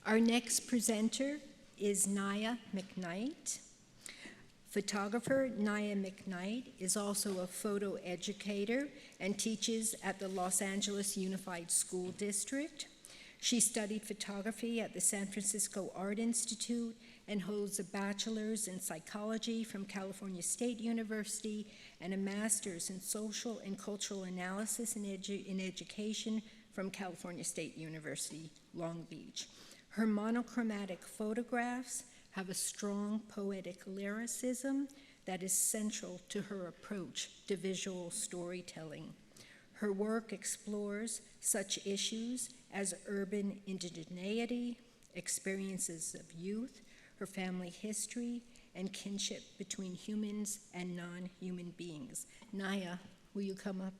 Our next presenter is Naya McKnight. Photographer Naya McKnight is also a photo educator and teaches at the Los Angeles Unified School District. She studied photography at the San Francisco Art Institute and holds a bachelor's in psychology from California State University and a master's in social and cultural analysis in education from California State University, Long Beach. Her monochromatic photographs have a strong poetic lyricism that is central to her approach to visual storytelling. Her work explores such issues as urban indigeneity, experiences of youth, her family history, and kinship between humans and non-human beings. Naya, will you come up?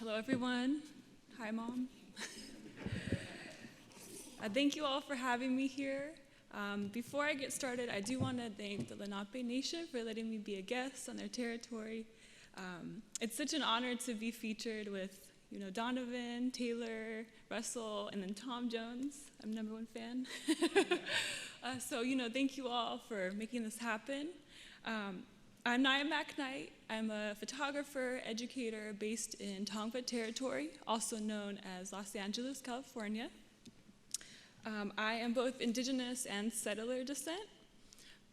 Hello, everyone. Hi, Mom. Thank you all for having me here. Before I get started, I do want to thank the Lenape Nation for letting me be a guest on their territory. It's such an honor to be featured with, Donovan, Taylor, Russell, and then Tom Jones. I'm #1 fan. So, thank you all for making this happen. I'm Naya McKnight. I'm a photographer, educator based in Tongva Territory, also known as Los Angeles, California. I am both indigenous and settler descent.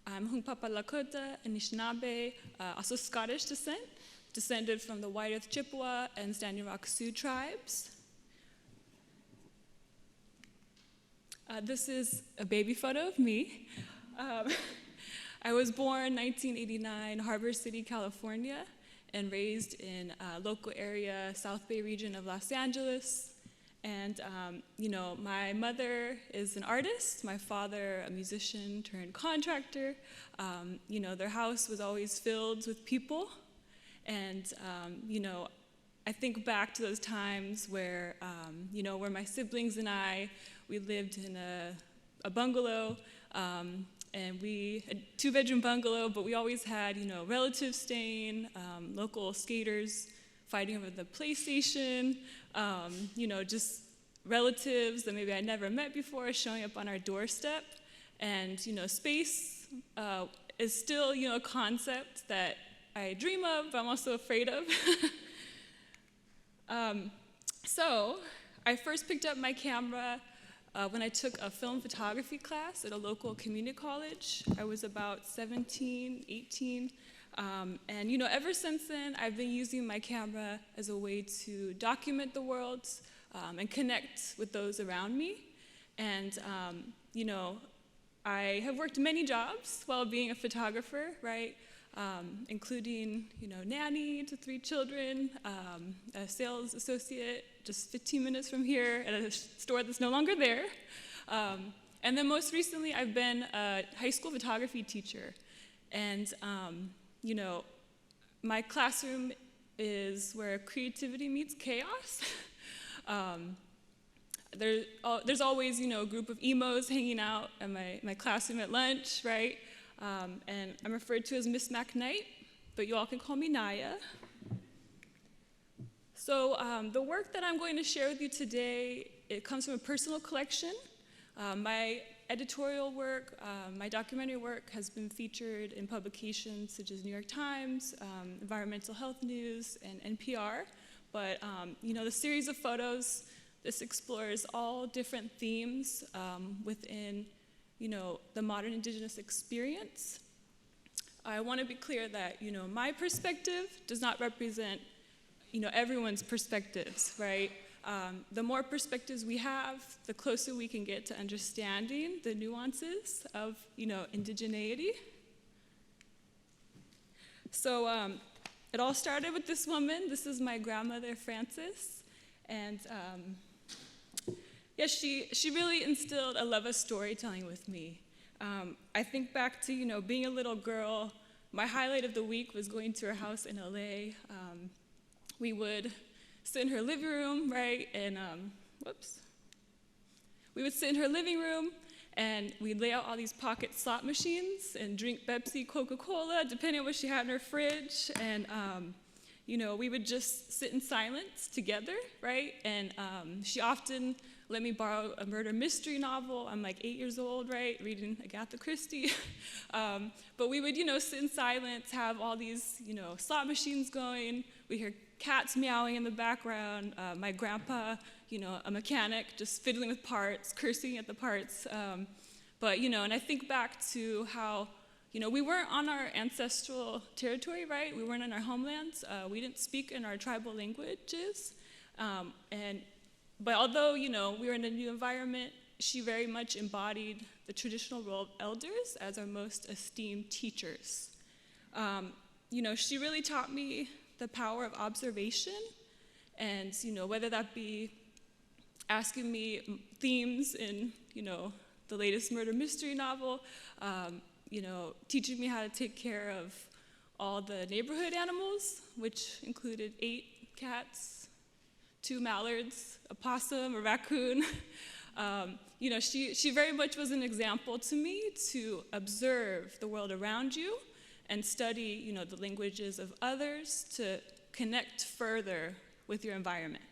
I'm Hunkpapa Lakota, Anishinaabe, also Scottish descent, descended from the White Earth Chippewa and Standing Rock Sioux tribes. This is a baby photo of me. I was born 1989, Harbor City, California, and raised in a local area, South Bay region of Los Angeles. And, my mother is an artist, my father a musician turned contractor. Their house was always filled with people. And, I think back to those times where, where my siblings and we lived in a bungalow. And a 2-bedroom bungalow, but we always had, relatives staying, local skaters fighting over the PlayStation, just relatives that maybe I never met before showing up on our doorstep. And, space is still, a concept that I dream of, but I'm also afraid of. So I first picked up my camera when I took a film photography class at a local community college. I was about 17, 18. And ever since then, I've been using my camera as a way to document the world and connect with those around me. And, I have worked many jobs while being a photographer, right? Including, nanny to 3 children, a sales associate just 15 minutes from here at a store that's no longer there. And then most recently, I've been a high school photography teacher. And, my classroom is where creativity meets chaos. There's always, a group of emos hanging out at my classroom at lunch, right? And I'm referred to as Miss McKnight, but you all can call me Naya. So the work that I'm going to share with you today, it comes from a personal collection. My editorial work, my documentary work has been featured in publications such as New York Times, Environmental Health News, and NPR. But the series of photos, this explores all different themes within the modern indigenous experience. I want to be clear that, my perspective does not represent, everyone's perspectives, right? The more perspectives we have, the closer we can get to understanding the nuances of, indigeneity. So it all started with this woman. This is my grandmother, Frances. And yeah, she really instilled a love of storytelling with me. I think back to, being a little girl, my highlight of the week was going to her house in LA. We would sit in her living room, right, and We would sit in her living room, and we'd lay out all these pocket slot machines and drink Pepsi, Coca-Cola, depending on what she had in her fridge. And, we would just sit in silence together, right? And she often let me borrow a murder mystery novel. I'm like 8 years old, right, reading Agatha Christie. But we would, sit in silence, have all these, slot machines going. We hear cats meowing in the background. My grandpa, a mechanic, just fiddling with parts, cursing at the parts. And I think back to how, we weren't on our ancestral territory, right? We weren't in our homelands. We didn't speak in our tribal languages. But although, we were in a new environment, she very much embodied the traditional role of elders as our most esteemed teachers. She really taught me the power of observation, and, whether that be asking me themes in, the latest murder mystery novel, teaching me how to take care of all the neighborhood animals, which included 8 cats, 2 mallards, a possum, a raccoon. She very much was an example to me to observe the world around you and study, the languages of others to connect further with your environment.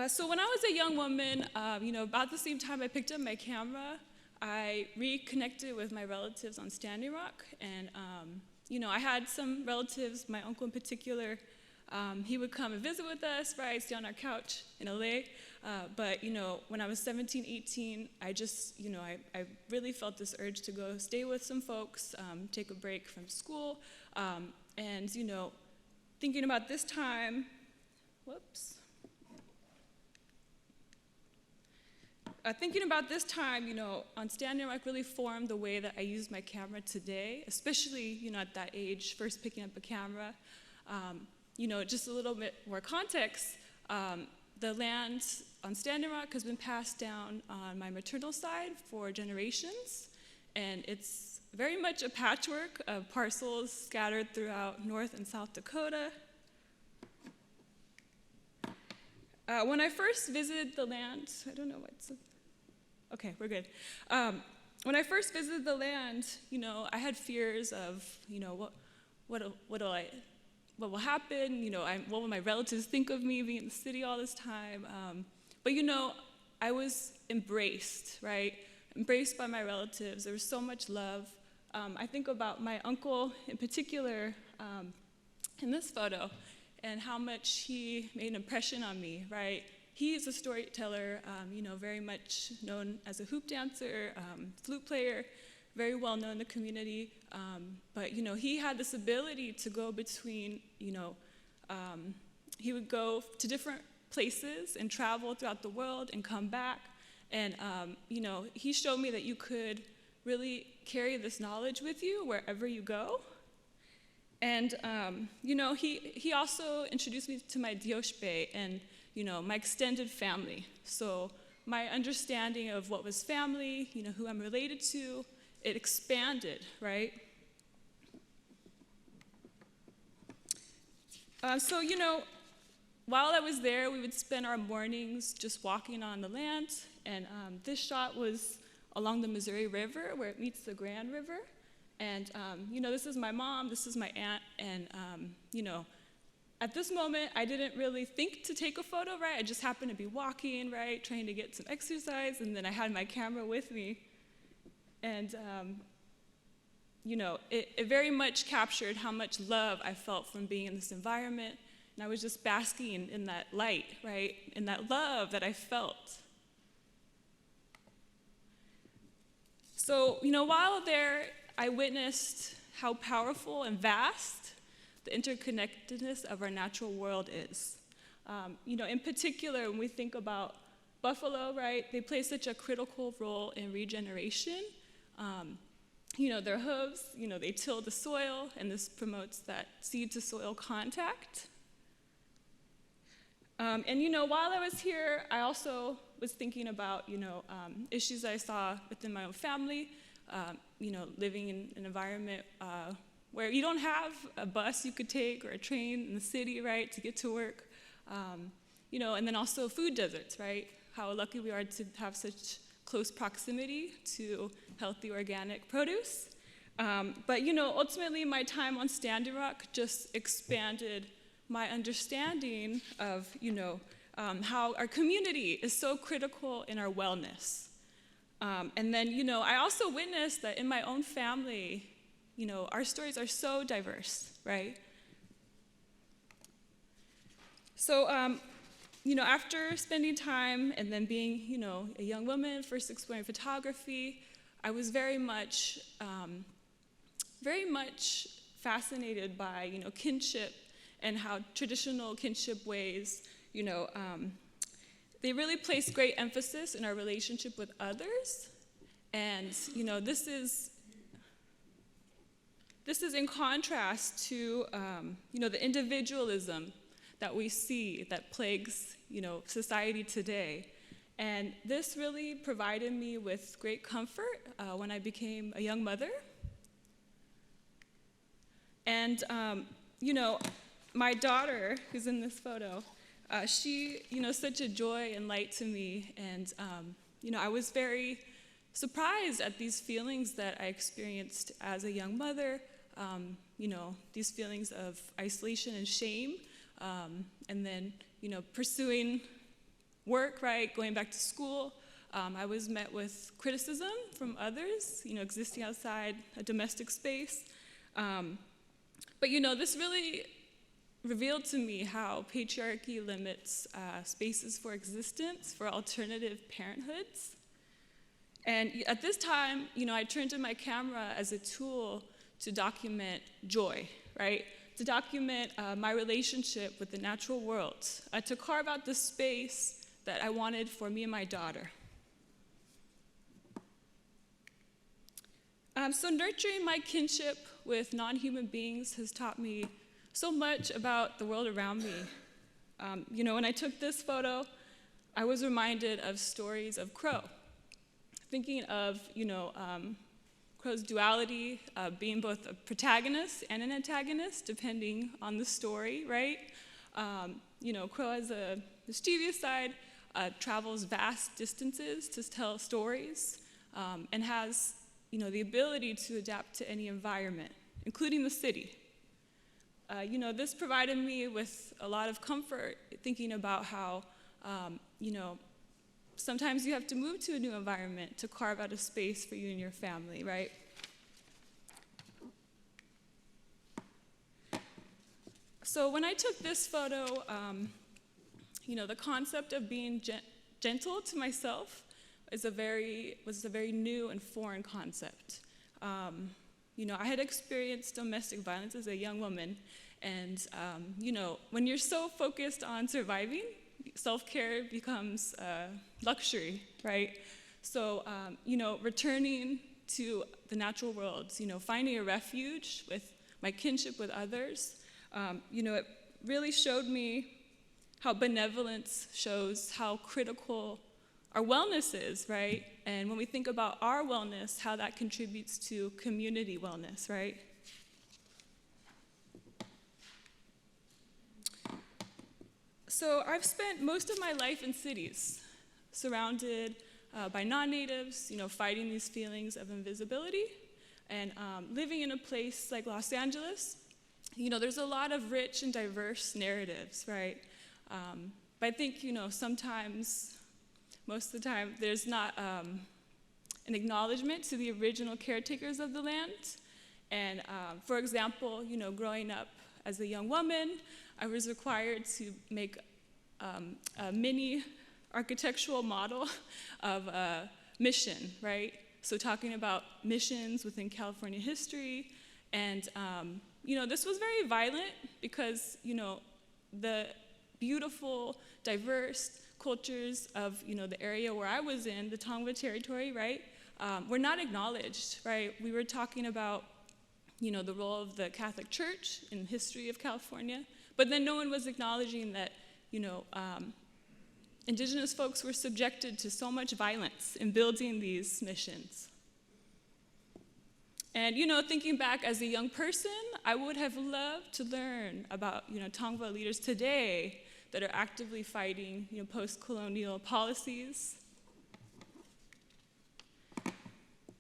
So when I was a young woman, about the same time I picked up my camera, I reconnected with my relatives on Standing Rock, and I had some relatives, my uncle in particular. He would come and visit with us, right, stay on our couch in LA. But when I was 17, 18, I just, I really felt this urge to go stay with some folks, take a break from school. And thinking about this time, on Standing Rock really formed the way that I use my camera today, especially, at that age, first picking up a camera. Just a little bit more context, the land on Standing Rock has been passed down on my maternal side for generations, and it's very much a patchwork of parcels scattered throughout North and South Dakota. When I first visited the land, okay, we're good. When I first visited the land, I had fears of, what will happen? What will my relatives think of me being in the city all this time? But I was embraced, right? Embraced by my relatives. There was so much love. I think about my uncle in particular in this photo, and how much he made an impression on me, right? He's a storyteller, very much known as a hoop dancer, flute player, very well known in the community. But he had this ability to go between, he would go to different places and travel throughout the world and come back. And, he showed me that you could really carry this knowledge with you wherever you go. And, he also introduced me to my Diospe and, my extended family. So my understanding of what was family, who I'm related to, it expanded, right? While I was there, we would spend our mornings just walking on the land. And this shot was along the Missouri River where it meets the Grand River. And, this is my mom, this is my aunt, and, at this moment, I didn't really think to take a photo, right? I just happened to be walking, right, trying to get some exercise, and then I had my camera with me. And, it very much captured how much love I felt from being in this environment, and I was just basking in that light, right, in that love that I felt. So, while there, I witnessed how powerful and vast the interconnectedness of our natural world is. In particular, when we think about buffalo, right, they play such a critical role in regeneration. Their hooves, they till the soil, and this promotes that seed-to-soil contact. And while I was here, I also was thinking about, issues I saw within my own family, living in an environment where you don't have a bus you could take or a train in the city, right, to get to work. And then also food deserts, right? How lucky we are to have such close proximity to healthy organic produce. But ultimately my time on Standing Rock just expanded my understanding of, how our community is so critical in our wellness. And then, I also witnessed that in my own family, our stories are so diverse, right? So, after spending time and then being, a young woman, first exploring photography, I was very much fascinated by, kinship and how traditional kinship ways, they really place great emphasis in our relationship with others. And, this is in contrast to, the individualism that we see that plagues, society today. And this really provided me with great comfort when I became a young mother. And, my daughter, who's in this photo, she, such a joy and light to me. And, I was very surprised at these feelings that I experienced as a young mother, these feelings of isolation and shame, and then, pursuing work, right, going back to school. I was met with criticism from others, existing outside a domestic space. But, this really revealed to me how patriarchy limits spaces for existence for alternative parenthoods. And at this time, I turned to my camera as a tool to document joy, right? To document my relationship with the natural world, to carve out the space that I wanted for me and my daughter. So nurturing my kinship with non-human beings has taught me so much about the world around me. When I took this photo, I was reminded of stories of Crow, thinking of, Crow's duality, being both a protagonist and an antagonist, depending on the story, right? Crow has a mischievous side, travels vast distances to tell stories, and has, the ability to adapt to any environment, including the city. This provided me with a lot of comfort, thinking about how, sometimes you have to move to a new environment to carve out a space for you and your family, right? So when I took this photo, the concept of being gentle to myself was a very new and foreign concept. I had experienced domestic violence as a young woman, and when you're so focused on surviving, self-care becomes a luxury, right? So, returning to the natural world, finding a refuge with my kinship with others, it really showed me how benevolence shows how critical our wellness is, right? And when we think about our wellness, how that contributes to community wellness, right? So I've spent most of my life in cities, surrounded by non-natives, fighting these feelings of invisibility. And living in a place like Los Angeles, there's a lot of rich and diverse narratives, right? But I think, sometimes, most of the time, there's not an acknowledgement to the original caretakers of the land. And for example, growing up as a young woman, I was required to make a mini architectural model of a mission, right? So talking about missions within California history. And, this was very violent because, the beautiful, diverse cultures of, the area where I was in, the Tongva territory, right, were not acknowledged, right? We were talking about, the role of the Catholic Church in the history of California, but then no one was acknowledging that, indigenous folks were subjected to so much violence in building these missions. And, thinking back as a young person, I would have loved to learn about, Tongva leaders today that are actively fighting, post-colonial policies.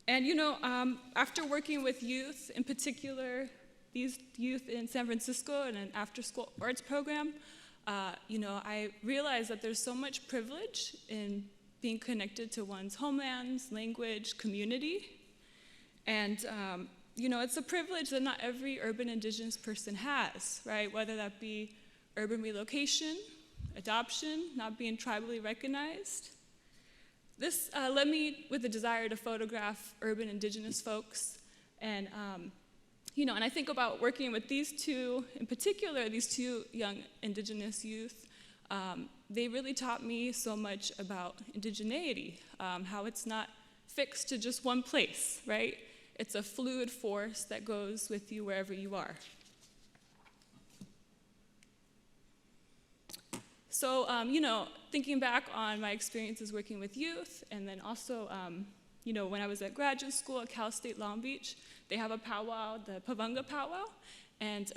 And, after working with youth, in particular, these youth in San Francisco in an after-school arts program, I realized that there's so much privilege in being connected to one's homelands, language, community. And, it's a privilege that not every urban indigenous person has, right? Whether that be urban relocation, adoption, not being tribally recognized. This led me with a desire to photograph urban indigenous folks. And, and I think about working with these two, in particular, these two young indigenous youth. They really taught me so much about indigeneity, how it's not fixed to just one place, right? It's a fluid force that goes with you wherever you are. So, thinking back on my experiences working with youth, and then also, when I was at graduate school at Cal State Long Beach, they have a powwow, the Pavunga powwow, and,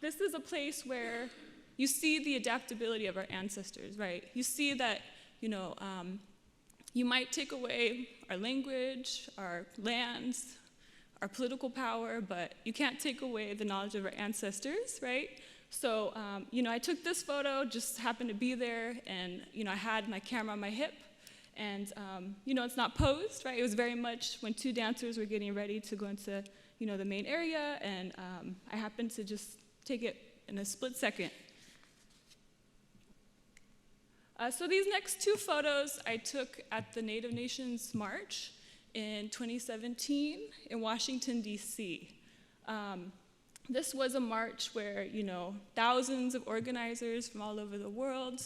this is a place where you see the adaptability of our ancestors, right? You see that, you might take away our language, our lands, our political power, but you can't take away the knowledge of our ancestors, right? So, I took this photo, just happened to be there, and, I had my camera on my hip, and, it's not posed, right? It was very much when two dancers were getting ready to go into, the main area, and I happened to just take it in a split second. So these next two photos I took at the Native Nations March in 2017 in Washington, D.C. This was a march where, thousands of organizers from all over the world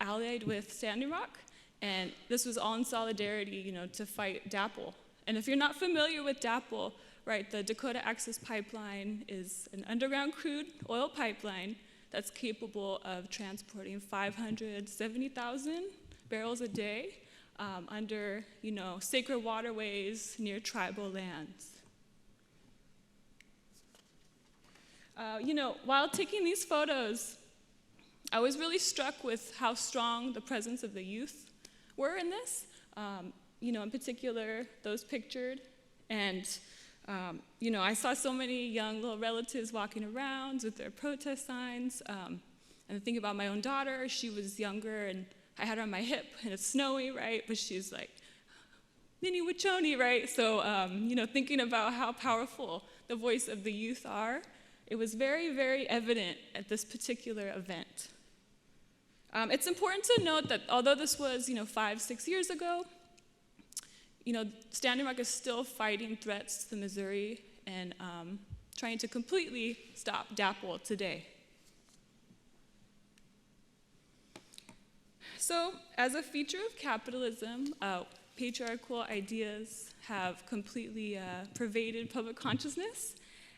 allied with Standing Rock, and this was all in solidarity, to fight DAPL. And if you're not familiar with DAPL, right, the Dakota Access Pipeline is an underground crude oil pipeline that's capable of transporting 570,000 barrels a day under, sacred waterways near tribal lands. While taking these photos, I was really struck with how strong the presence of the youth were in this, in particular, those pictured. And, I saw so many young little relatives walking around with their protest signs. And I think about my own daughter. She was younger, and I had her on my hip, and it's snowy, right? But she's like, Nini Wachoni, right? So, thinking about how powerful the voice of the youth are, it was very, very evident at this particular event. It's important to note that although this was, 5-6 years ago, Standing Rock is still fighting threats to Missouri and trying to completely stop DAPL today. So, as a feature of capitalism, patriarchal ideas have completely pervaded public consciousness,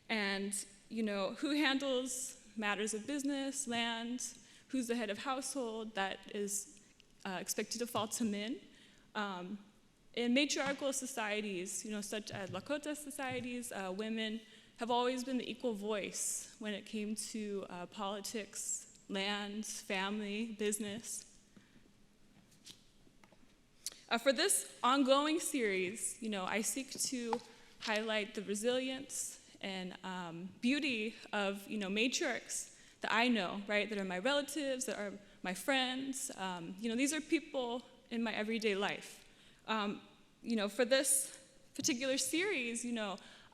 and who handles matters of business, land, who's the head of household, that is expected to fall to men. In matriarchal societies, such as Lakota societies, women have always been the equal voice when it came to politics, land, family, business. For this ongoing series, I seek to highlight the resilience and beauty of, matriarchs that I know, right, that are my relatives, that are my friends. These are people in my everyday life. For this particular series,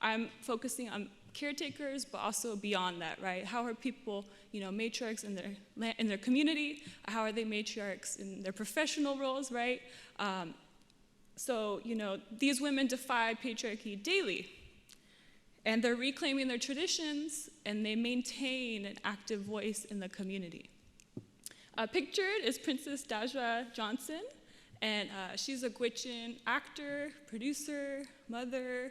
I'm focusing on caretakers, but also beyond that, right? How are people, matriarchs in their community? How are they matriarchs in their professional roles, right? So, these women defy patriarchy daily, and they're reclaiming their traditions, and they maintain an active voice in the community. Pictured is Princess Dajwa Johnson, and she's a Gwich'in actor, producer, mother,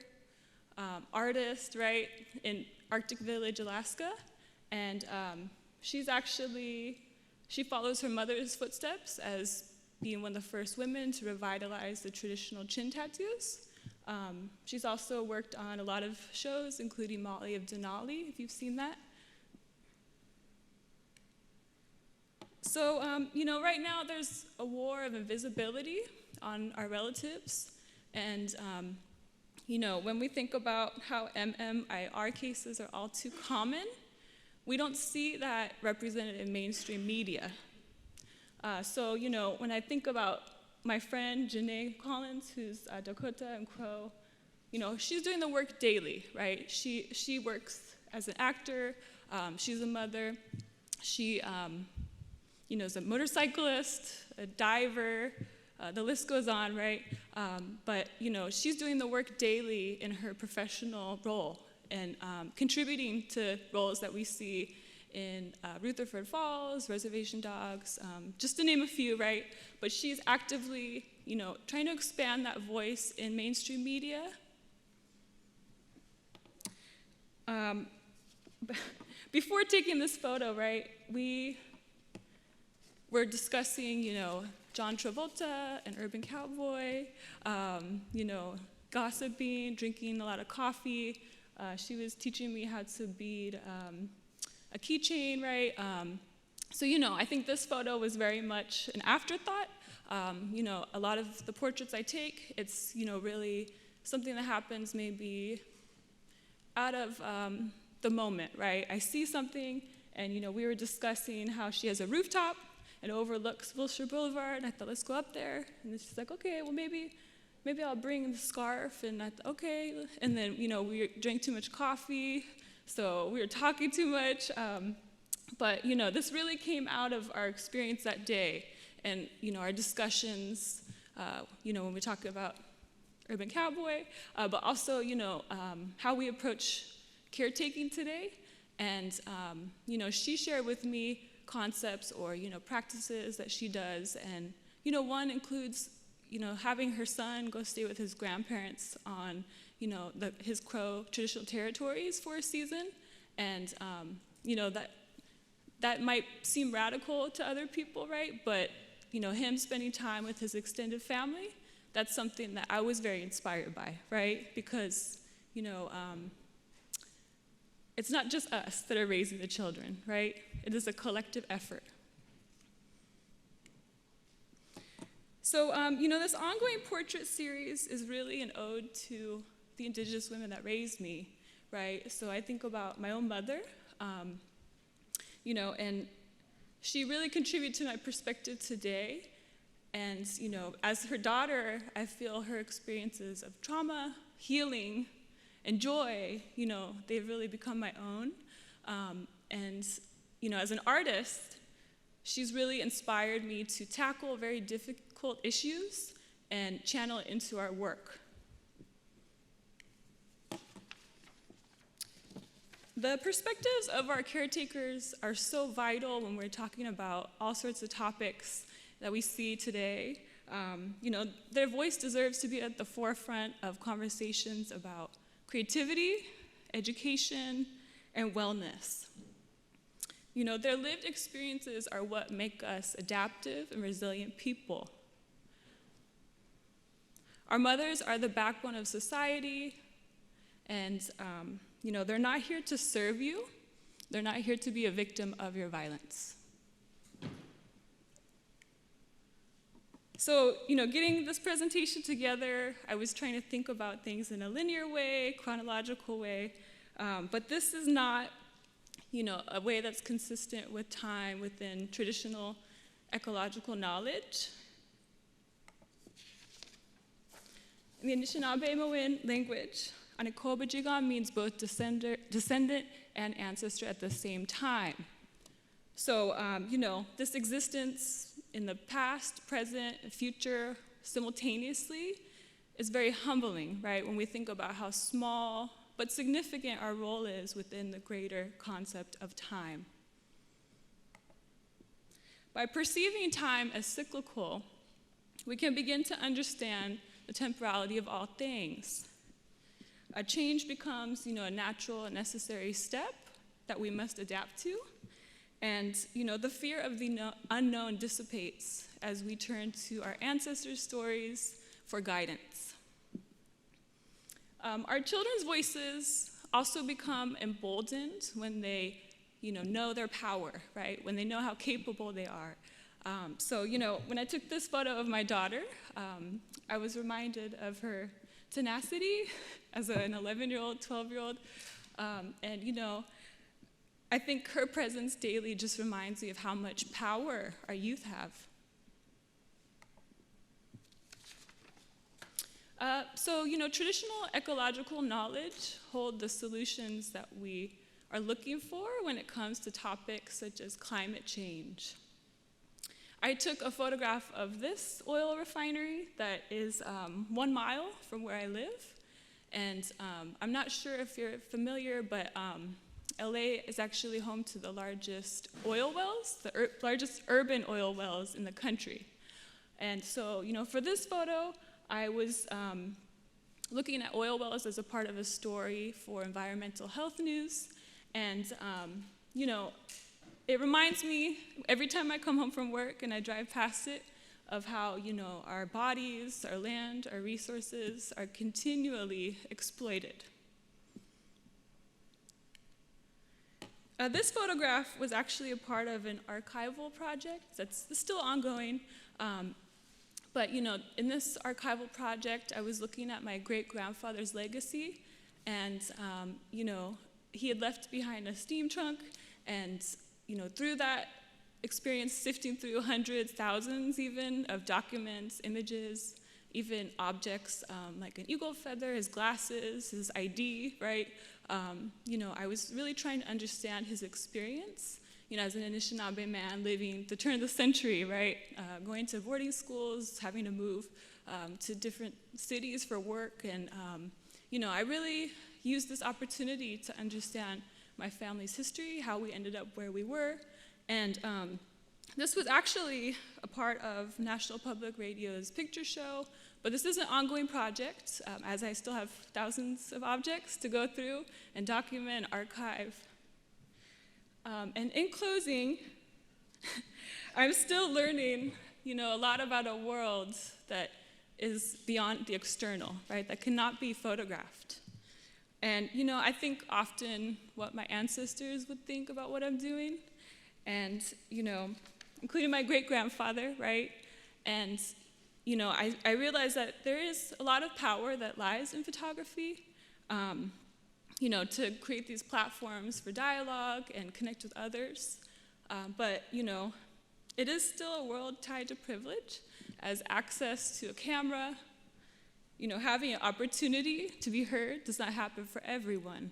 artist, right, in Arctic Village, Alaska. And she follows her mother's footsteps as being one of the first women to revitalize the traditional chin tattoos. She's also worked on a lot of shows, including Molly of Denali, if you've seen that. So, right now there's a war of invisibility on our relatives. And, when we think about how MMIR cases are all too common, we don't see that represented in mainstream media. So, when I think about my friend Janae Collins, who's Dakota and Crow, she's doing the work daily, right? She works as an actor. She's a mother. She, is a motorcyclist, a diver. The list goes on, right? But she's doing the work daily in her professional role and contributing to roles that we see in Rutherford Falls, Reservation Dogs, just to name a few, right? But she's actively, trying to expand that voice in mainstream media. Before taking this photo, right, we were discussing, John Travolta, an urban cowboy, gossiping, drinking a lot of coffee. She was teaching me how to bead a keychain, right? So, I think this photo was very much an afterthought. A lot of the portraits I take, it's, really something that happens maybe out of the moment, right? I see something, and, we were discussing how she has a rooftop and overlooks Wilshire Boulevard, and I thought, let's go up there. And then she's like, okay, well, maybe I'll bring the scarf, and I thought, okay. And then, we drank too much coffee, so we were talking too much. But, this really came out of our experience that day, and, our discussions, when we talk about Urban Cowboy, but also, how we approach caretaking today. And, she shared with me concepts or, practices that she does. And, one includes, having her son go stay with his grandparents on, his Crow traditional territories for a season. And, that might seem radical to other people, right? But, him spending time with his extended family, that's something that I was very inspired by, right? Because, it's not just us that are raising the children, right? It is a collective effort. So, this ongoing portrait series is really an ode to the Indigenous women that raised me, right? So I think about my own mother, and she really contributed to my perspective today. And, as her daughter, I feel her experiences of trauma, healing, and joy, they've really become my own. And, as an artist, she's really inspired me to tackle very difficult issues and channel it into our work. The perspectives of our caretakers are so vital when we're talking about all sorts of topics that we see today. Their voice deserves to be at the forefront of conversations about creativity, education, and wellness. Their lived experiences are what make us adaptive and resilient people. Our mothers are the backbone of society, and they're not here to serve you. They're not here to be a victim of your violence. So, getting this presentation together, I was trying to think about things in a linear way, chronological way, but this is not, a way that's consistent with time within traditional ecological knowledge. In the Anishinaabe-Mowin language, Anikobajigan means both descendant and ancestor at the same time. So, this existence in the past, present, and future simultaneously is very humbling, right? When we think about how small but significant our role is within the greater concept of time. By perceiving time as cyclical, we can begin to understand the temporality of all things. A change becomes, a natural and necessary step that we must adapt to. And, the fear of the unknown dissipates as we turn to our ancestors' stories for guidance. Our children's voices also become emboldened when they, know their power, right? When they know how capable they are. So, when I took this photo of my daughter, I was reminded of her tenacity as an 11-year-old, 12-year-old. And, I think her presence daily just reminds me of how much power our youth have. So, traditional ecological knowledge hold the solutions that we are looking for when it comes to topics such as climate change. I took a photograph of this oil refinery that is 1 mile from where I live. And I'm not sure if you're familiar, but LA is actually home to the largest oil wells, the largest urban oil wells in the country. And so, for this photo, I was looking at oil wells as a part of a story for Environmental Health News. And, it reminds me, every time I come home from work and I drive past it, of how, our bodies, our land, our resources are continually exploited. This photograph was actually a part of an archival project that's still ongoing. But, in this archival project, I was looking at my great-grandfather's legacy, and, he had left behind a steam trunk, and, through that experience, sifting through hundreds, thousands even, of documents, images, even objects like an eagle feather, his glasses, his ID, right? I was really trying to understand his experience, as an Anishinaabe man living the turn of the century, right? Going to boarding schools, having to move to different cities for work. And, I really used this opportunity to understand my family's history, how we ended up where we were. And this was actually a part of National Public Radio's picture show, but this is an ongoing project, as I still have thousands of objects to go through and document and archive. And in closing, I'm still learning, a lot about a world that is beyond the external, right? That cannot be photographed. And, I think often what my ancestors would think about what I'm doing, and, including my great-grandfather, right? And, I realized that there is a lot of power that lies in photography, to create these platforms for dialogue and connect with others. But, it is still a world tied to privilege, as access to a camera, having an opportunity to be heard does not happen for everyone.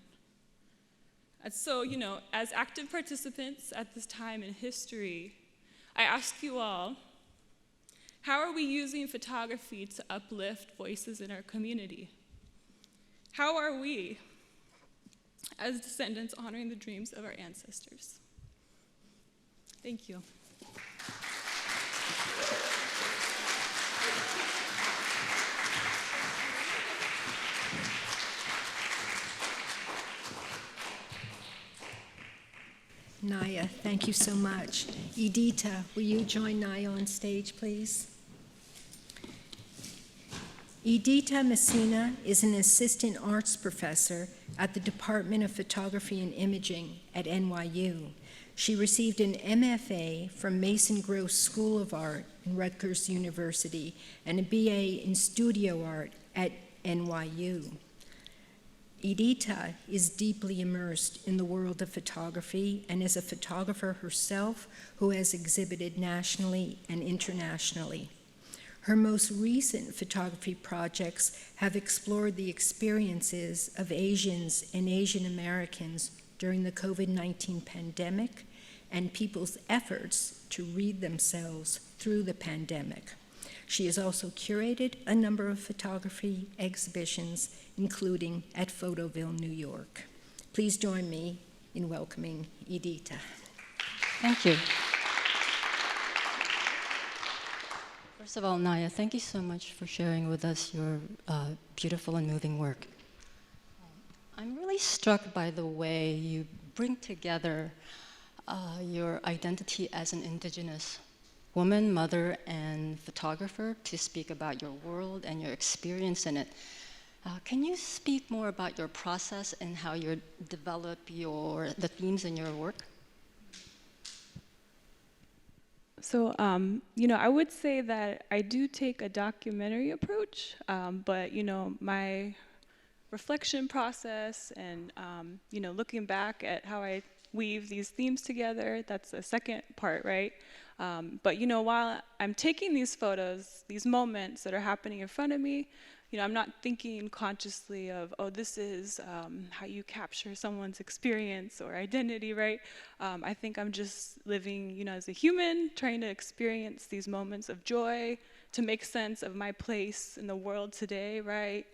And so, as active participants at this time in history, I ask you all, how are we using photography to uplift voices in our community? How are we, as descendants, honoring the dreams of our ancestors? Thank you. Naya, thank you so much. Idita, will you join Naya on stage, please? Idita Messina is an assistant arts professor at the Department of Photography and Imaging at NYU. She received an MFA from Mason Gross School of Art in Rutgers University and a BA in Studio Art at NYU. Idita is deeply immersed in the world of photography and is a photographer herself who has exhibited nationally and internationally. Her most recent photography projects have explored the experiences of Asians and Asian Americans during the COVID-19 pandemic and people's efforts to read themselves through the pandemic. She has also curated a number of photography exhibitions, including at Photoville, New York. Please join me in welcoming Idita. Thank you. First of all, Naya, thank you so much for sharing with us your beautiful and moving work. I'm really struck by the way you bring together your identity as an indigenous woman, mother, and photographer to speak about your world and your experience in it. Can you speak more about your process and how you develop the themes in your work? So, I would say that I do take a documentary approach, but, my reflection process and, looking back at how I weave these themes together, that's the second part, right? But, while I'm taking these photos, these moments that are happening in front of me, I'm not thinking consciously of, oh, this is how you capture someone's experience or identity, right? I think I'm just living, as a human, trying to experience these moments of joy, to make sense of my place in the world today, right?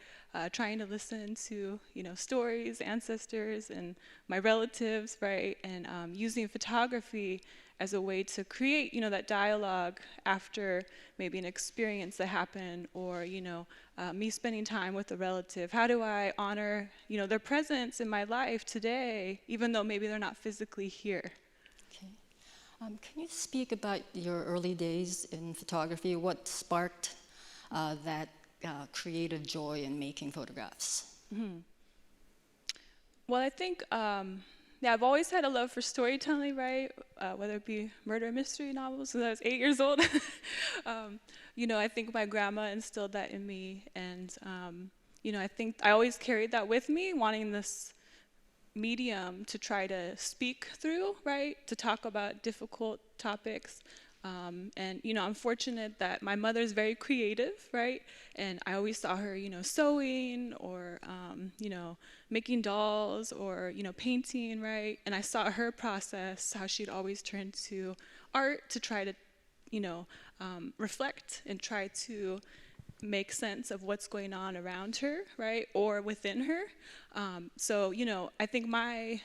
Trying to listen to, stories, ancestors, and my relatives, right? And using photography as a way to create, that dialogue after maybe an experience that happened, or, me spending time with a relative. How do I honor, their presence in my life today, even though maybe they're not physically here? Okay. Can you speak about your early days in photography? What sparked that creative joy in making photographs? Mm-hmm. Well, I think, I've always had a love for storytelling, right? Whether it be murder mystery novels since I was 8 years old. I think my grandma instilled that in me. And, I think I always carried that with me, wanting this medium to try to speak through, right? To talk about difficult topics. And, I'm fortunate that my mother's very creative, right? And I always saw her, sewing or, making dolls or, painting, right? And I saw her process, how she'd always turn to art to try to, reflect and try to make sense of what's going on around her, right? Or within her. So, I think me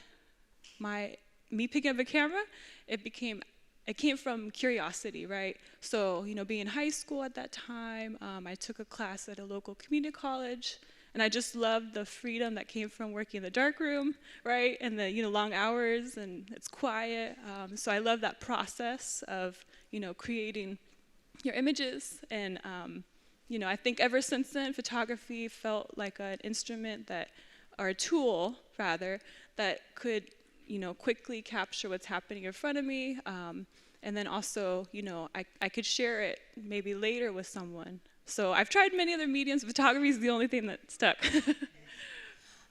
picking up a camera, it came from curiosity, right? So, being in high school at that time, I took a class at a local community college, and I just loved the freedom that came from working in the darkroom, right? And the, long hours, and it's quiet. So I love that process of, creating your images. And, I think ever since then, photography felt like an instrument or a tool, rather, that could quickly capture what's happening in front of me. And then also, I could share it maybe later with someone. So I've tried many other mediums. Photography is the only thing that stuck.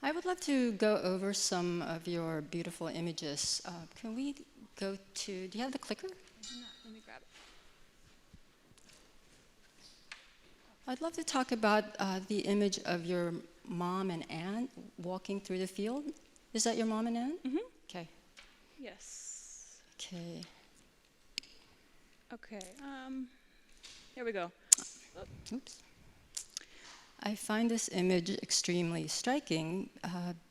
I would love to go over some of your beautiful images. Can we go to, do you have the clicker? Let me grab it. I'd love to talk about the image of your mom and aunt walking through the field. Is that your mom and aunt? Mm-hmm. Okay. Yes. Okay. Okay. Here we go. Oops. I find this image extremely striking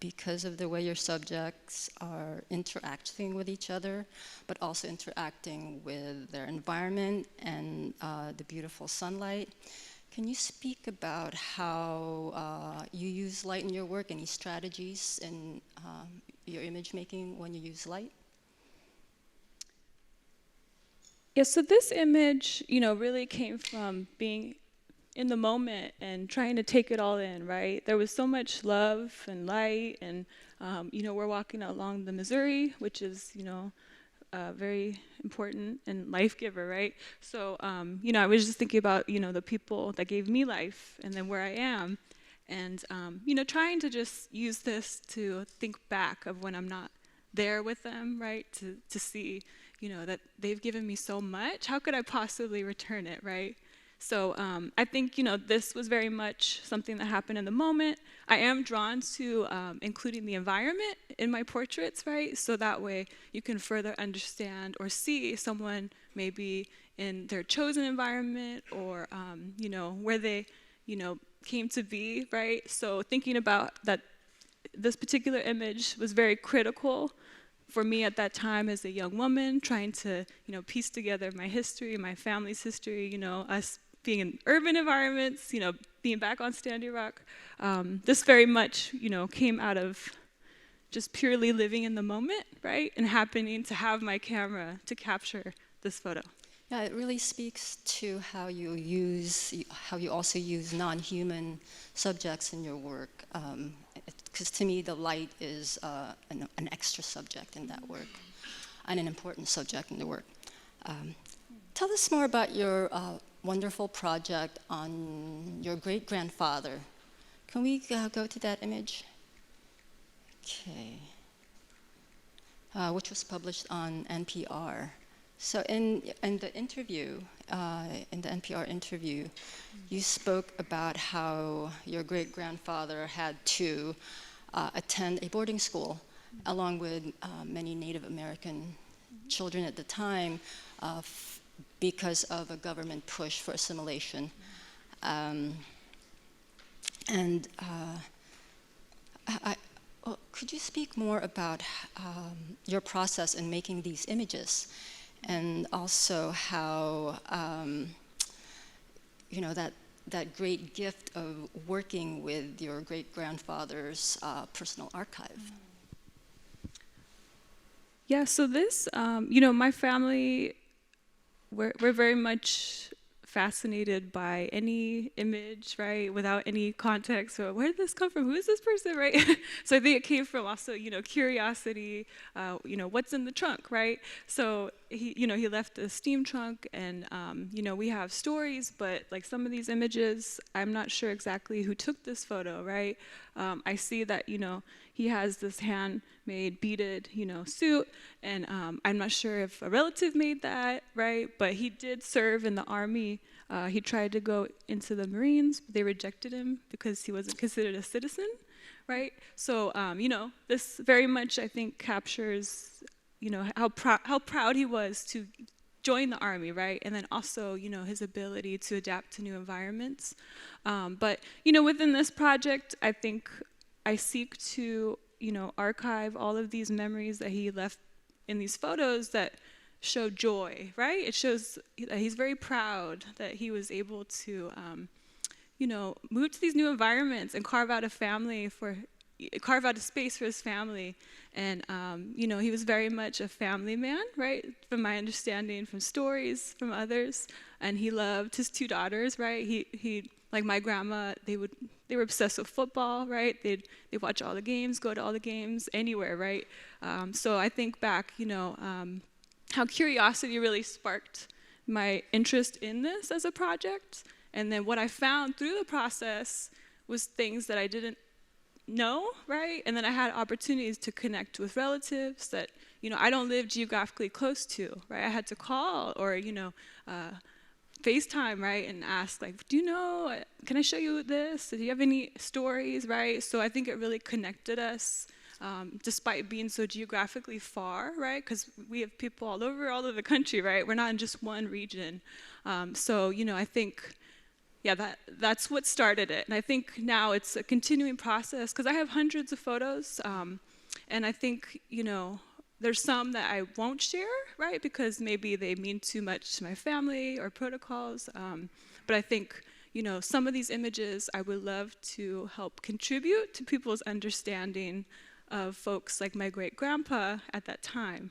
because of the way your subjects are interacting with each other, but also interacting with their environment and the beautiful sunlight. Can you speak about how you use light in your work, any strategies in your image making when you use light? Yeah, so this image, really came from being in the moment and trying to take it all in, right? There was so much love and light, and, we're walking along the Missouri, which is, very important and life giver, right? So, I was just thinking about, the people that gave me life and then where I am. And, trying to just use this to think back of when I'm not there with them, right? To see, that they've given me so much. How could I possibly return it, right? So I think, this was very much something that happened in the moment. I am drawn to including the environment in my portraits, right? So that way you can further understand or see someone maybe in their chosen environment or, where they, came to be, right? So thinking about that, this particular image was very critical for me at that time as a young woman, trying to, piece together my history, my family's history, us being in urban environments, being back on Standing Rock. This very much, came out of just purely living in the moment, right? And happening to have my camera to capture this photo. Yeah, it really speaks to how you also use non-human subjects in your work. Because to me, the light is an extra subject in that work, and an important subject in the work. Tell us more about your wonderful project on your great-grandfather. Can we go to that image? Okay. Which was published on NPR. So in the interview, in the NPR interview, you spoke about how your great-grandfather had to attend a boarding school along with many Native American children at the time because of a government push for assimilation. Could you speak more about your process in making these images, and also how that great gift of working with your great-grandfather's personal archive? Yeah, so this, my family, we're very much fascinated by any image, right, without any context. So where did this come from? Who is this person, right? So I think it came from also, curiosity, what's in the trunk, right? So he left a steam trunk, and, we have stories, but like some of these images, I'm not sure exactly who took this photo, right? I see that, he has this handmade beaded, suit, and I'm not sure if a relative made that, right? But he did serve in the Army. He tried to go into the Marines, but they rejected him because he wasn't considered a citizen, right? So, this very much, I think, captures, how proud he was to join the Army, right? And then also, his ability to adapt to new environments. But, within this project, I think I seek to, archive all of these memories that he left in these photos that show joy, right? It shows that he's very proud that he was able to, move to these new environments and carve out a space for his family. And, he was very much a family man, right? From my understanding, from stories from others. And he loved his two daughters, right? He like my grandma, they were obsessed with football, right? They'd watch all the games, go to all the games, anywhere, right? So I think back, how curiosity really sparked my interest in this as a project. And then what I found through the process was things that I didn't know, right? And then I had opportunities to connect with relatives that, I don't live geographically close to, right? I had to call or, FaceTime, right, and ask, like, do you know, can I show you this? Do you have any stories, right? So I think it really connected us, despite being so geographically far, right? Because we have people all over the country, right? We're not in just one region. So, I think, that's what started it. And I think now it's a continuing process, because I have hundreds of photos, and I think, there's some that I won't share, right? Because maybe they mean too much to my family or protocols. But I think, some of these images I would love to help contribute to people's understanding of folks like my great-grandpa at that time.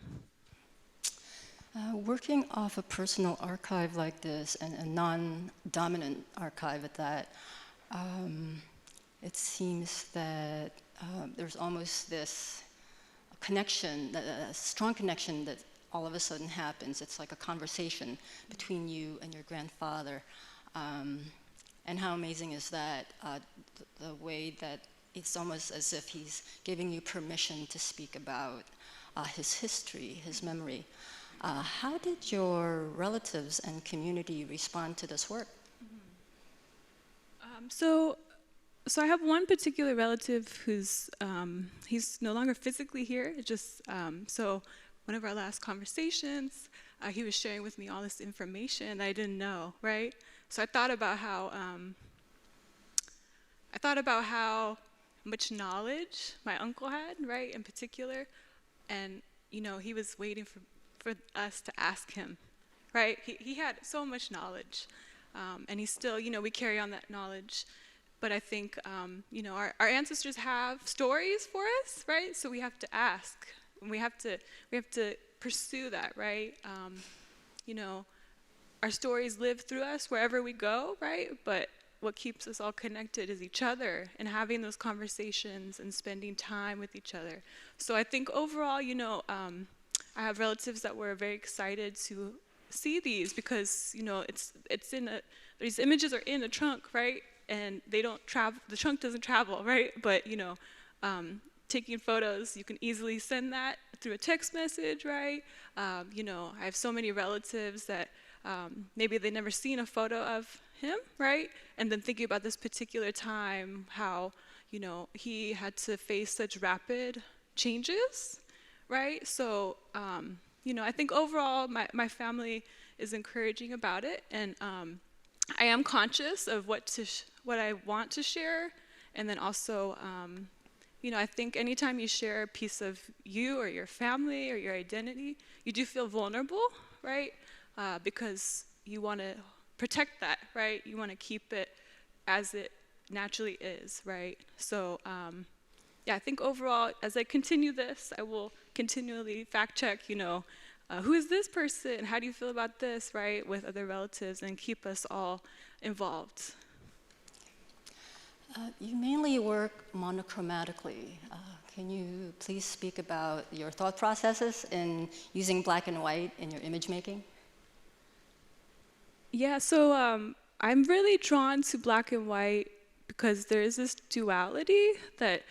Working off a personal archive like this, and a non-dominant archive at that, it seems that there's almost this connection, a strong connection that all of a sudden happens. It's like a conversation between you and your grandfather. And how amazing is that, the way that it's almost as if he's giving you permission to speak about his history, his memory. How did your relatives and community respond to this work? So I have one particular relative who's, he's no longer physically here. It just, so one of our last conversations, he was sharing with me all this information that I didn't know, right? So I thought about how much knowledge my uncle had, right, in particular. And, he was waiting for us to ask him, right? He had so much knowledge. And he's still, we carry on that knowledge. But I think, our ancestors have stories for us, right? So we have to ask, and we have to pursue that, right? our stories live through us wherever we go, right? But what keeps us all connected is each other and having those conversations and spending time with each other. So I think overall, I have relatives that were very excited to see these because, it's in these images are in a trunk, right? And they don't travel, the trunk doesn't travel, right? But, taking photos, you can easily send that through a text message, right? I have so many relatives that maybe they never seen a photo of him, right? And then thinking about this particular time, how, he had to face such rapid changes, right? So, I think overall my family is encouraging about it, and I am conscious of what I want to share, and then also, I think anytime you share a piece of you or your family or your identity, you do feel vulnerable, right? Because you want to protect that, right? You want to keep it as it naturally is, right? So, I think overall, as I continue this, I will continually fact check, who is this person? How do you feel about this, right? With other relatives, and keep us all involved. You mainly work monochromatically. Can you please speak about your thought processes in using black and white in your image making? Yeah, so I'm really drawn to black and white because there is this duality that,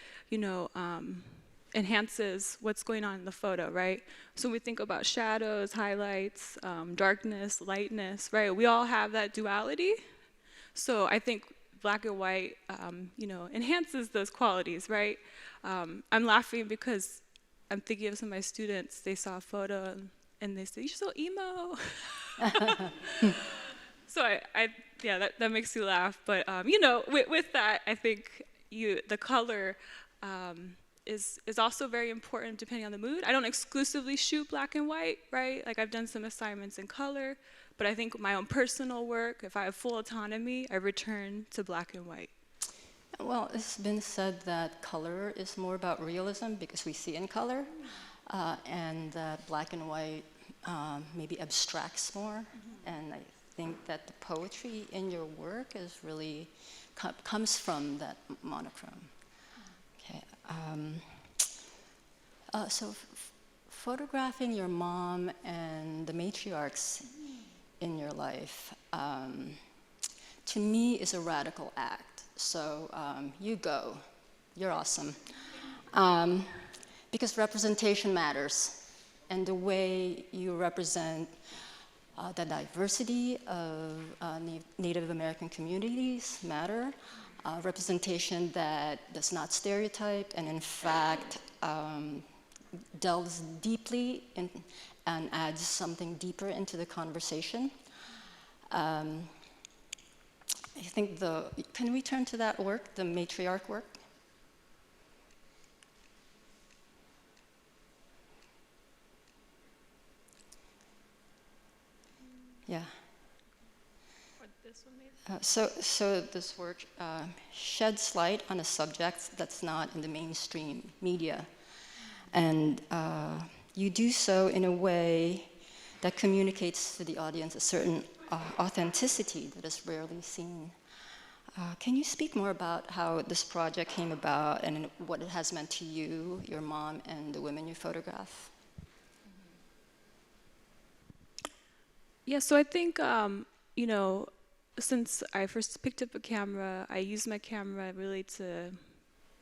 enhances what's going on in the photo, right? So when we think about shadows, highlights, darkness, lightness, right? We all have that duality. So I think black and white, enhances those qualities, right? I'm laughing because I'm thinking of some of my students. They saw a photo and they said, "You're so emo." So that makes you laugh. But with that, I think the color is also very important depending on the mood. I don't exclusively shoot black and white, right? Like I've done some assignments in color, but I think my own personal work, if I have full autonomy, I return to black and white. Well, it's been said that color is more about realism because we see in color, and that black and white maybe abstracts more. And I think that the poetry in your work is really comes from that monochrome. Okay. So photographing your mom and the matriarchs in your life, to me, is a radical act. So you go. You're awesome. Because representation matters. And the way you represent the diversity of Native American communities matter. Representation that does not stereotype and in fact delves deeply in, and adds something deeper into the conversation. I think can we turn to that work, the matriarch work? Yeah. Or this one maybe? So this work sheds light on a subject that's not in the mainstream media. And you do so in a way that communicates to the audience a certain authenticity that is rarely seen. Can you speak more about how this project came about and what it has meant to you, your mom, and the women you photograph? Yeah, so I think, since I first picked up a camera, I used my camera really to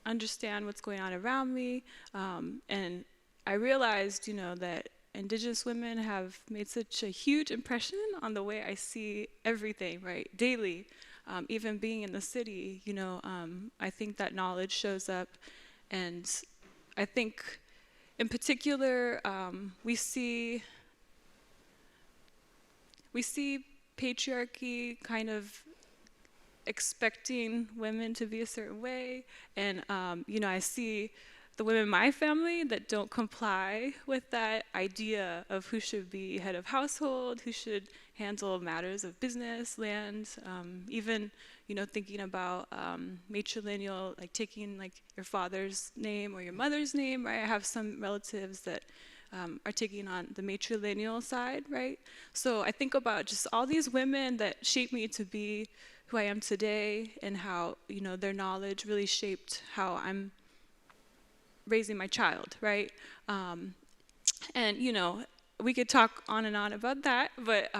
understand what's going on around me. And I realized, that Indigenous women have made such a huge impression on the way I see everything, right, daily. Even being in the city, I think that knowledge shows up. And I think, in particular, we see patriarchy kind of expecting women to be a certain way. And, I see the women in my family that don't comply with that idea of who should be head of household, who should handle matters of business, land, even, thinking about matrilineal, like taking like your father's name or your mother's name, right? I have some relatives that are taking on the matrilineal side, right? So I think about just all these women that shaped me to be who I am today, and how, you know, their knowledge really shaped how I'm raising my child, right? And, you know, we could talk on and on about that, but,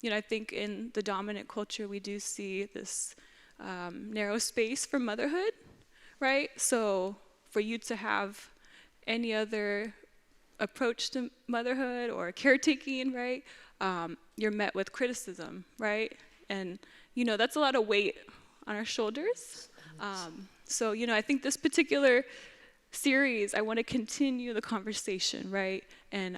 you know, I think in the dominant culture, we do see this narrow space for motherhood, right? So for you to have any other approach to motherhood or caretaking, right, you're met with criticism, right? And, you know, that's a lot of weight on our shoulders. So, you know, I think this particular series, I want to continue the conversation, right? And,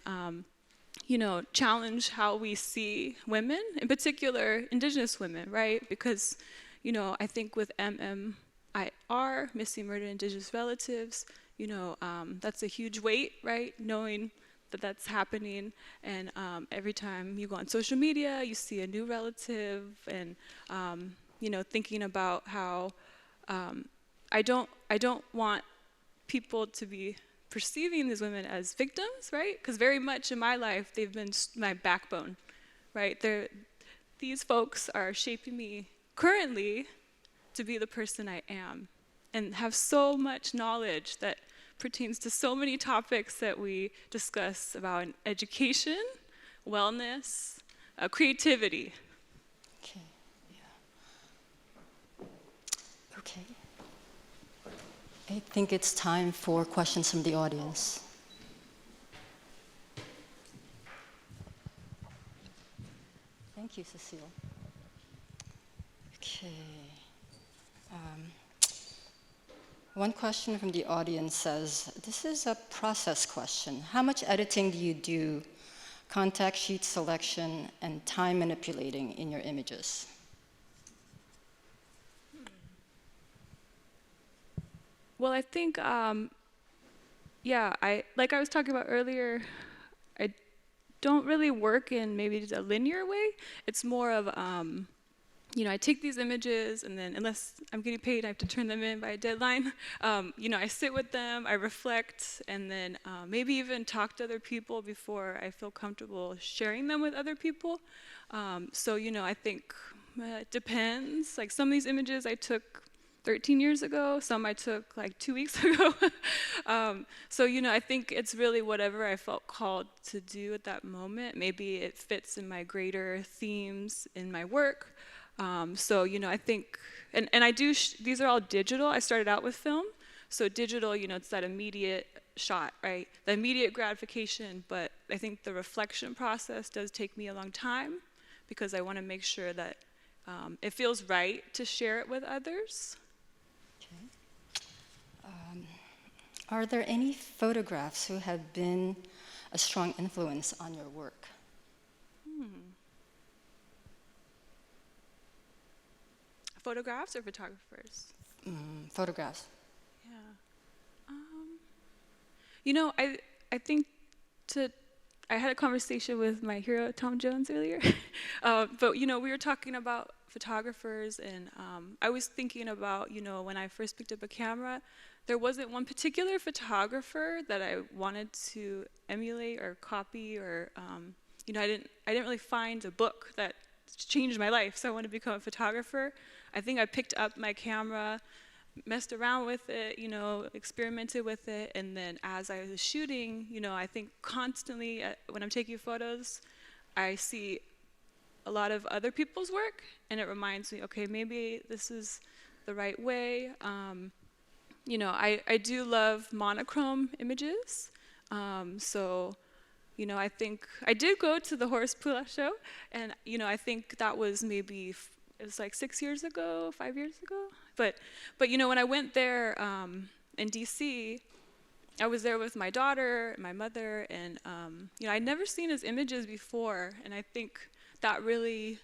you know, challenge how we see women, in particular Indigenous women, right? Because, you know, I think with MMIR, Missing Murdered Indigenous Relatives, you know, that's a huge weight, right? Knowing that that's happening, and every time you go on social media, you see a new relative, and, you know, thinking about how I don't want people to be perceiving these women as victims, right? Because very much in my life, they've been my backbone, right? These folks are shaping me currently to be the person I am, and have so much knowledge that pertains to so many topics that we discuss about education, wellness, creativity. Okay, yeah. Okay. I think it's time for questions from the audience. Thank you, Cecile. Okay. One question from the audience says, this is a process question. How much editing do you do, contact sheet selection, and time manipulating in your images? Well, I think, yeah, like I was talking about earlier, I don't really work in maybe a linear way. It's more of, you know, I take these images, and then unless I'm getting paid, I have to turn them in by a deadline. You know, I sit with them, I reflect, and then maybe even talk to other people before I feel comfortable sharing them with other people. So, you know, I think it depends. Like some of these images I took 13 years ago, some I took like 2 weeks ago. So, you know, I think it's really whatever I felt called to do at that moment. Maybe it fits in my greater themes in my work. So, you know, I think, and I do, these are all digital. I started out with film. So digital, you know, it's that immediate shot, right? The immediate gratification, but I think the reflection process does take me a long time, because I want to make sure that it feels right to share it with others. Are there any photographs who have been a strong influence on your work? Photographs or photographers? Photographs. Yeah. You know, I think I had a conversation with my hero, Tom Jones, earlier. But, you know, we were talking about photographers, and I was thinking about, you know, when I first picked up a camera, there wasn't one particular photographer that I wanted to emulate or copy, or, you know, I didn't really find a book that changed my life, so I wanted to become a photographer. I think I picked up my camera, messed around with it, you know, experimented with it, and then as I was shooting, you know, I think constantly when I'm taking photos, I see a lot of other people's work, and it reminds me, okay, maybe this is the right way. You know, I do love monochrome images, so, you know, I think I did go to the Horace Pula show, and, you know, I think that was maybe, it was like 5 years ago. But you know, when I went there in DC, I was there with my daughter, my mother, and you know, I'd never seen his images before, and I think that really,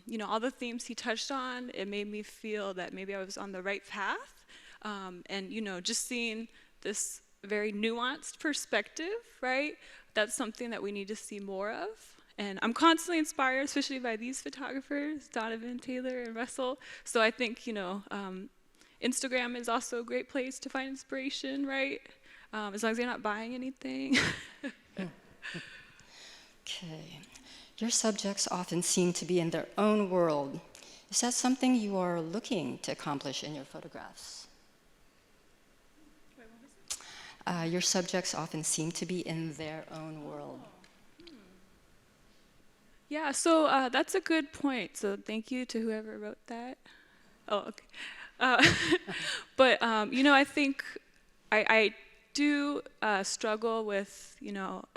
you know, all the themes he touched on, it made me feel that maybe I was on the right path, and you know, just seeing this very nuanced perspective, right? That's something that we need to see more of. And I'm constantly inspired, especially by these photographers, Donovan, Taylor, and Russell. So I think, you know, Instagram is also a great place to find inspiration, right? as long as you're not buying anything. Okay. Your subjects often seem to be in their own world. Is that something you are looking to accomplish in your photographs? Your subjects often seem to be in their own world. Yeah, so that's a good point. So thank you to whoever wrote that. Oh, okay. But I think I do struggle with,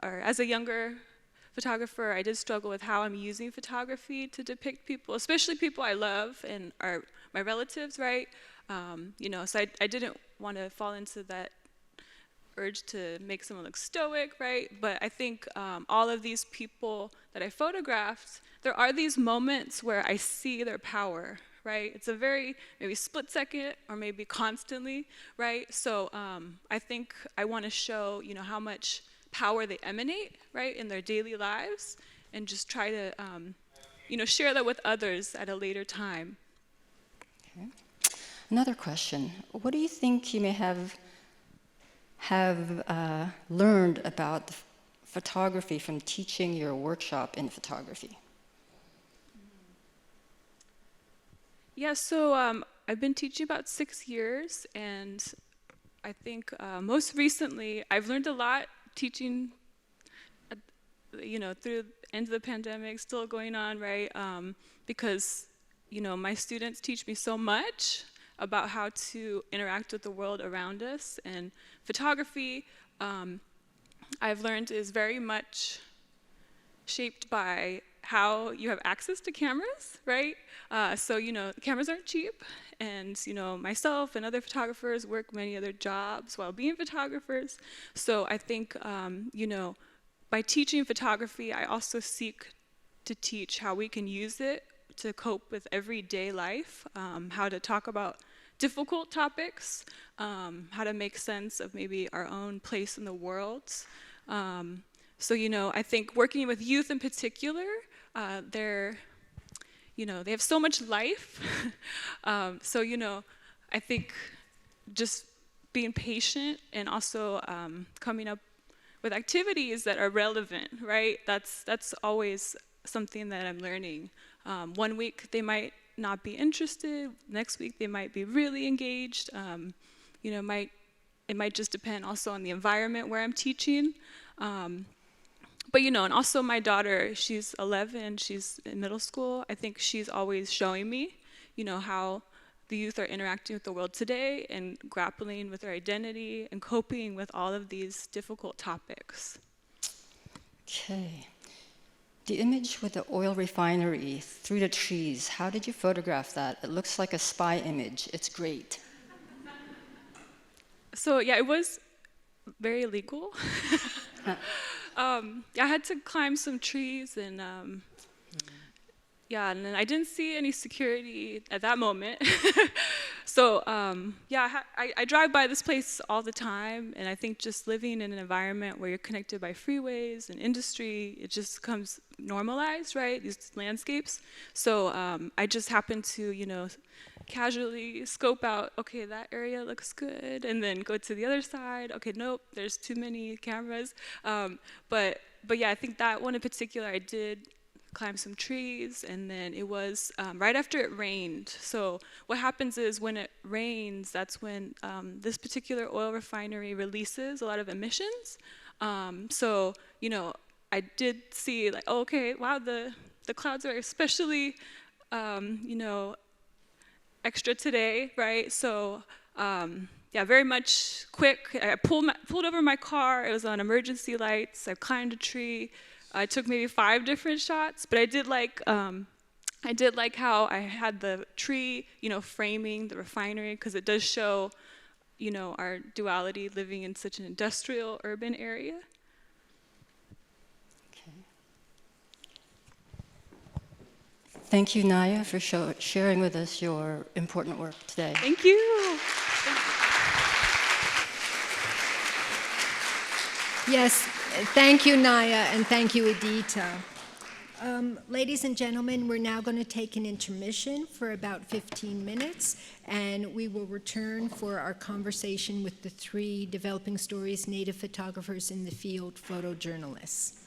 or as a younger photographer, I did struggle with how I'm using photography to depict people, especially people I love and are my relatives, right? So I didn't want to fall into that urge to make someone look stoic, right? But I think all of these people that I photographed, there are these moments where I see their power, right? It's a very maybe split second or maybe constantly, right? So I think I want to show, how much power they emanate, right, in their daily lives, and just try to, share that with others at a later time. Okay. Another question. What do you think you may have learned about photography from teaching your workshop in photography? Yeah, so I've been teaching about 6 years, and I think most recently I've learned a lot teaching, through the end of the pandemic, still going on, right? Because, my students teach me so much about how to interact with the world around us, and photography, I've learned, is very much shaped by how you have access to cameras, right? So, cameras aren't cheap, and, myself and other photographers work many other jobs while being photographers. So I think, by teaching photography, I also seek to teach how we can use it to cope with everyday life, how to talk about difficult topics, how to make sense of maybe our own place in the world. So, I think working with youth in particular, they have so much life. So, I think just being patient and also coming up with activities that are relevant, right? That's always something that I'm learning. One week they might not be interested. Next week they might be really engaged. It might just depend also on the environment where I'm teaching. But and also my daughter, she's 11, she's in middle school. I think she's always showing me, how the youth are interacting with the world today and grappling with their identity and coping with all of these difficult topics. Okay. The image with the oil refinery through the trees, how did you photograph that? It looks like a spy image. It's great. So yeah, it was very illegal. I had to climb some trees, and and then I didn't see any security at that moment. So I drive by this place all the time, and I think just living in an environment where you're connected by freeways and industry, it just becomes normalized, right? These landscapes. So I just happened to, casually scope out, okay, that area looks good, and then go to the other side. Okay, nope, there's too many cameras. But yeah, I think that one in particular, I did climb some trees, and then it was right after it rained. So what happens is when it rains, that's when this particular oil refinery releases a lot of emissions. So, I did see like, oh, okay, wow, the clouds are especially, extra today, right? So, very much quick. I pulled over my car. It was on emergency lights. I climbed a tree. I took maybe 5 different shots, but I did like how I had the tree, framing the refinery, because it does show, our duality living in such an industrial urban area. Okay. Thank you, Naya, for sharing with us your important work today. Thank you. Yes, thank you, Naya, and thank you, Edita. Ladies and gentlemen, we're now going to take an intermission for about 15 minutes, and we will return for our conversation with the 3 Developing Stories native photographers in the field photojournalists.